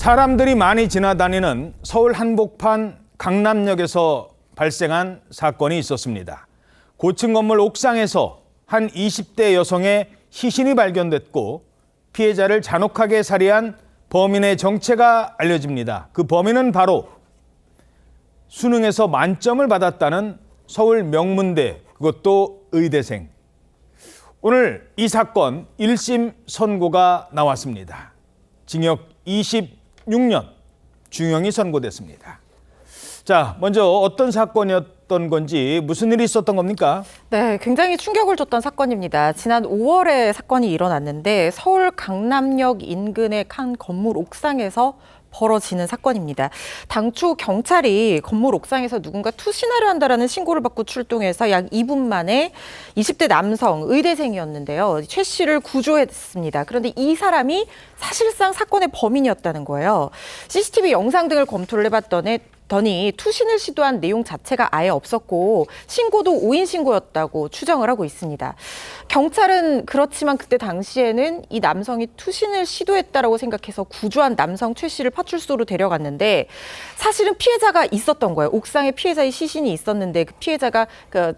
사람들이 많이 지나다니는 서울 한복판 강남역에서 발생한 사건이 있었습니다. 고층 건물 옥상에서 한 20대 여성의 시신이 발견됐고 피해자를 잔혹하게 살해한 범인의 정체가 알려집니다. 그 범인은 바로 수능에서 만점을 받았다는 서울 명문대, 그것도 의대생. 오늘 이 사건 1심 선고가 나왔습니다. 징역 26년 중형이 선고됐습니다. 자, 먼저 어떤 사건이었던 건지, 무슨 일이 있었던 겁니까? 네, 굉장히 충격을 줬던 사건입니다. 지난 5월에 사건이 일어났는데 서울 강남역 인근의 한 건물 옥상에서 벌어지는 사건입니다. 당초 경찰이 건물 옥상에서 누군가 투신하려 한다라는 신고를 받고 출동해서 약 2분 만에 20대 남성 의대생이었는데요. 최 씨를 구조했습니다. 그런데 이 사람이 사실상 사건의 범인이었다는 거예요. CCTV 영상 등을 검토를 해봤더니 투신을 시도한 내용 자체가 아예 없었고 신고도 오인 신고였다고 추정을 하고 있습니다. 경찰은 그렇지만 그때 당시에는 이 남성이 투신을 시도했다라고 생각해서 구조한 남성 최 씨를 파출소로 데려갔는데 사실은 피해자가 있었던 거예요. 옥상에 피해자의 시신이 있었는데 그 피해자가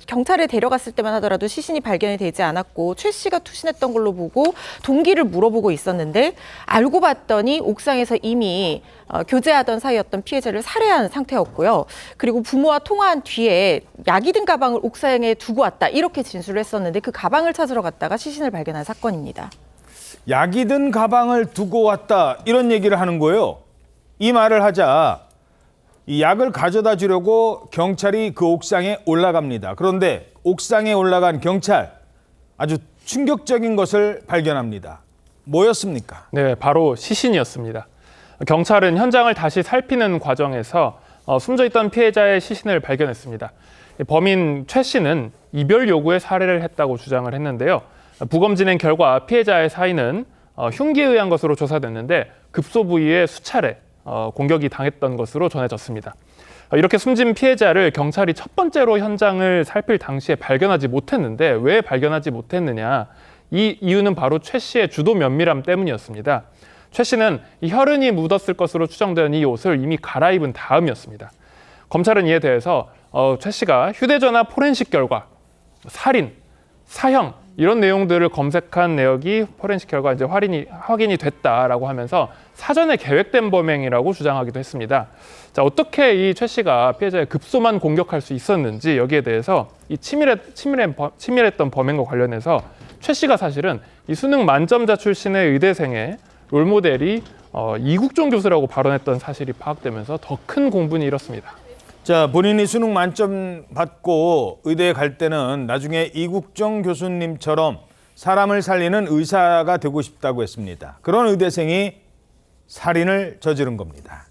경찰에 데려갔을 때만 하더라도 시신이 발견이 되지 않았고 최 씨가 투신했던 걸로 보고 동기를 물어보고 있었는데 알고 봤더니 옥상에서 이미 교제하던 사이였던 피해자를 살해한 상태였고요. 그리고 부모와 통화한 뒤에 약이 든 가방을 옥상에 두고 왔다 이렇게 진술을 했었는데 그 가방을 찾으러 갔다가 시신을 발견한 사건입니다. 약이 든 가방을 두고 왔다 이런 얘기를 하는 거예요. 이 말을 하자 이 약을 가져다 주려고 경찰이 그 옥상에 올라갑니다. 그런데 옥상에 올라간 경찰 아주 충격적인 것을 발견합니다. 뭐였습니까? 네, 바로 시신이었습니다. 경찰은 현장을 다시 살피는 과정에서 숨져있던 피해자의 시신을 발견했습니다. 범인 최 씨는 이별 요구에 살해를 했다고 주장을 했는데요. 부검 진행 결과 피해자의 사인은 흉기에 의한 것으로 조사됐는데 급소 부위에 수차례 공격이 당했던 것으로 전해졌습니다. 이렇게 숨진 피해자를 경찰이 첫 번째로 현장을 살필 당시에 발견하지 못했는데 왜 발견하지 못했느냐? 이 이유는 바로 최 씨의 주도 면밀함 때문이었습니다. 최 씨는 이 혈흔이 묻었을 것으로 추정되는 이 옷을 이미 갈아입은 다음이었습니다. 검찰은 이에 대해서 최 씨가 휴대전화 포렌식 결과, 살인, 사형 이런 내용들을 검색한 내역이 포렌식 결과 이제 확인이 됐다라고 하면서 사전에 계획된 범행이라고 주장하기도 했습니다. 자, 어떻게 이 최 씨가 피해자의 급소만 공격할 수 있었는지 여기에 대해서 이 치밀했던 범행과 관련해서 최 씨가 사실은 이 수능 만점자 출신의 의대생의 롤모델이 이국종 교수라고 발언했던 사실이 파악되면서 더 큰 공분이 일었습니다. 자, 본인이 수능 만점 받고 의대에 갈 때는 나중에 이국종 교수님처럼 사람을 살리는 의사가 되고 싶다고 했습니다. 그런 의대생이 살인을 저지른 겁니다.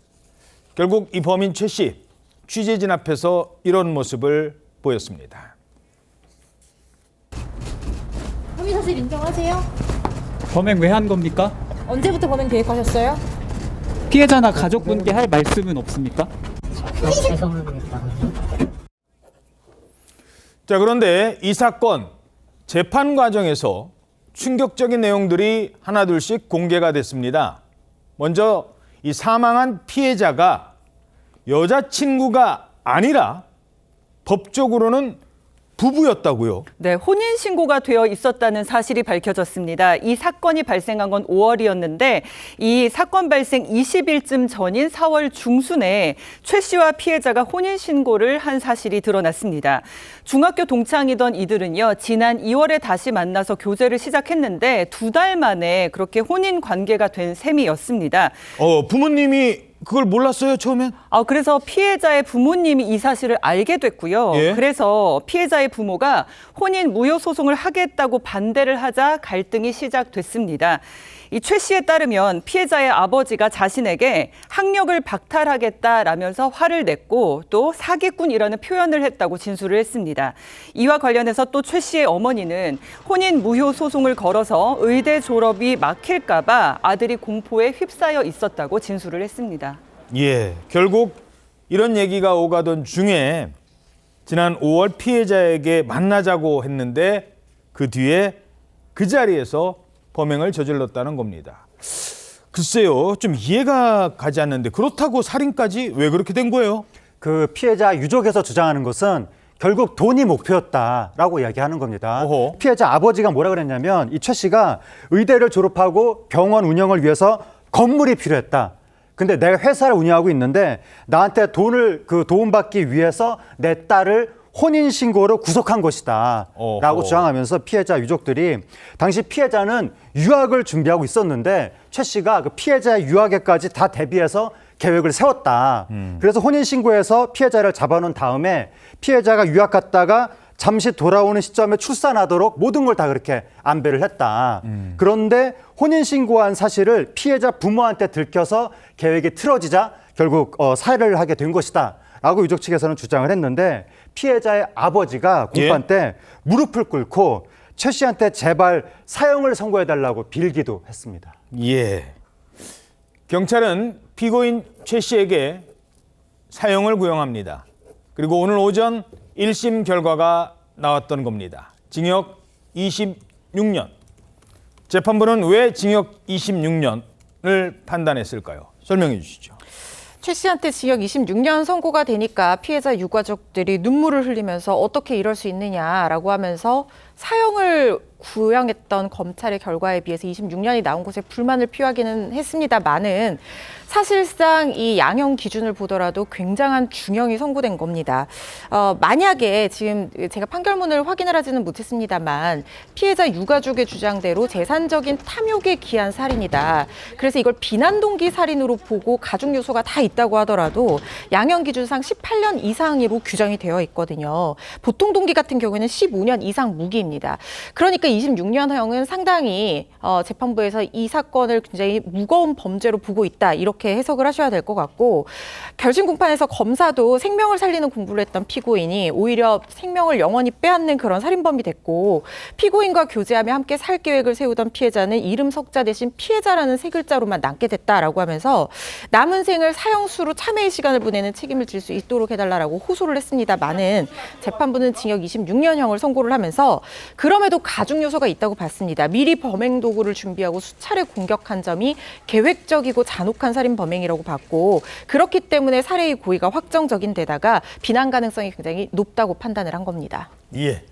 결국 이 범인 최 씨, 취재진 앞에서 이런 모습을 보였습니다. 혐의 사실 인정하세요? 범행 왜 한 겁니까? 언제부터 범행 계획하셨어요? 피해자나 가족분께 할 말씀은 없습니까? 자, 그런데 이 사건 재판 과정에서 충격적인 내용들이 하나둘씩 공개가 됐습니다. 먼저 이 사망한 피해자가 여자친구가 아니라 법적으로는 부부였다고요? 네, 혼인신고가 되어 있었다는 사실이 밝혀졌습니다. 이 사건이 발생한 건 5월이었는데 이 사건 발생 20일쯤 전인 4월 중순에 최 씨와 피해자가 혼인신고를 한 사실이 드러났습니다. 중학교 동창이던 이들은요, 지난 2월에 다시 만나서 교제를 시작했는데 2달 만에 그렇게 혼인 관계가 된 셈이었습니다. 부모님이 그걸 몰랐어요, 처음엔? 그래서 피해자의 부모님이 이 사실을 알게 됐고요. 예? 그래서 피해자의 부모가 혼인 무효 소송을 하겠다고 반대를 하자 갈등이 시작됐습니다. 이 최 씨에 따르면 피해자의 아버지가 자신에게 학력을 박탈하겠다라면서 화를 냈고 또 사기꾼이라는 표현을 했다고 진술을 했습니다. 이와 관련해서 또 최 씨의 어머니는 혼인 무효 소송을 걸어서 의대 졸업이 막힐까 봐 아들이 공포에 휩싸여 있었다고 진술을 했습니다. 예, 결국 이런 얘기가 오가던 중에 지난 5월 피해자에게 만나자고 했는데 그 뒤에 그 자리에서 범행을 저질렀다는 겁니다. 글쎄요, 좀 이해가 가지 않는데 그렇다고 살인까지 왜 그렇게 된 거예요? 그 피해자 유족에서 주장하는 것은 결국 돈이 목표였다라고 이야기하는 겁니다. 어허. 피해자 아버지가 뭐라 그랬냐면 이 최 씨가 의대를 졸업하고 병원 운영을 위해서 건물이 필요했다. 근데 내가 회사를 운영하고 있는데 나한테 도움받기 위해서 내 딸을 혼인신고로 구속한 것이다 라고 어허. 주장하면서 피해자 유족들이 당시 피해자는 유학을 준비하고 있었는데 최 씨가 그 피해자의 유학에까지 다 대비해서 계획을 세웠다. 그래서 혼인신고에서 피해자를 잡아놓은 다음에 피해자가 유학 갔다가 잠시 돌아오는 시점에 출산하도록 모든 걸 다 그렇게 안배를 했다. 그런데 혼인신고한 사실을 피해자 부모한테 들켜서 계획이 틀어지자 결국 살해를 하게 된 것이다. 라고 유족 측에서는 주장을 했는데 피해자의 아버지가 공판 때 무릎을 꿇고 최 씨한테 제발 사형을 선고해달라고 빌기도 했습니다. 예. 경찰은 피고인 최 씨에게 사형을 구형합니다. 그리고 오늘 오전 1심 결과가 나왔던 겁니다. 징역 26년. 재판부는 왜 징역 26년을 판단했을까요? 설명해 주시죠. 최 씨한테 징역 26년 선고가 되니까 피해자 유가족들이 눈물을 흘리면서 어떻게 이럴 수 있느냐라고 하면서 사형을 구형했던 검찰의 결과에 비해서 26년이 나온 것에 불만을 표하기는 했습니다만은 사실상 이 양형 기준을 보더라도 굉장한 중형이 선고된 겁니다. 만약에 지금 제가 판결문을 확인을 하지는 못했습니다만 피해자 유가족의 주장대로 재산적인 탐욕에 기한 살인이다. 그래서 이걸 비난 동기 살인으로 보고 가중 요소가 다 있다고 하더라도 양형 기준상 18년 이상으로 규정이 되어 있거든요. 보통 동기 같은 경우에는 15년 이상 무기입니다. 그러니까 26년형은 상당히 재판부에서 이 사건을 굉장히 무거운 범죄로 보고 있다. 이렇게 해석을 하셔야 될 것 같고 결심 공판에서 검사도 생명을 살리는 공부를 했던 피고인이 오히려 생명을 영원히 빼앗는 그런 살인범이 됐고 피고인과 교제하며 함께 살 계획을 세우던 피해자는 이름 석자 대신 피해자라는 세 글자로만 남게 됐다라고 하면서 남은 생을 사형수로 참회의 시간을 보내는 책임을 질 수 있도록 해달라고 호소를 했습니다만은 재판부는 징역 26년형을 선고를 하면서 그럼에도 가중 요소가 있다고 봤습니다. 미리 범행 도구를 준비하고 수차례 공격한 점이 계획적이고 잔혹한 살인 범행이라고 봤고 그렇기 때문에 살해의 고의가 확정적인 데다가 비난 가능성이 굉장히 높다고 판단을 한 겁니다. 예.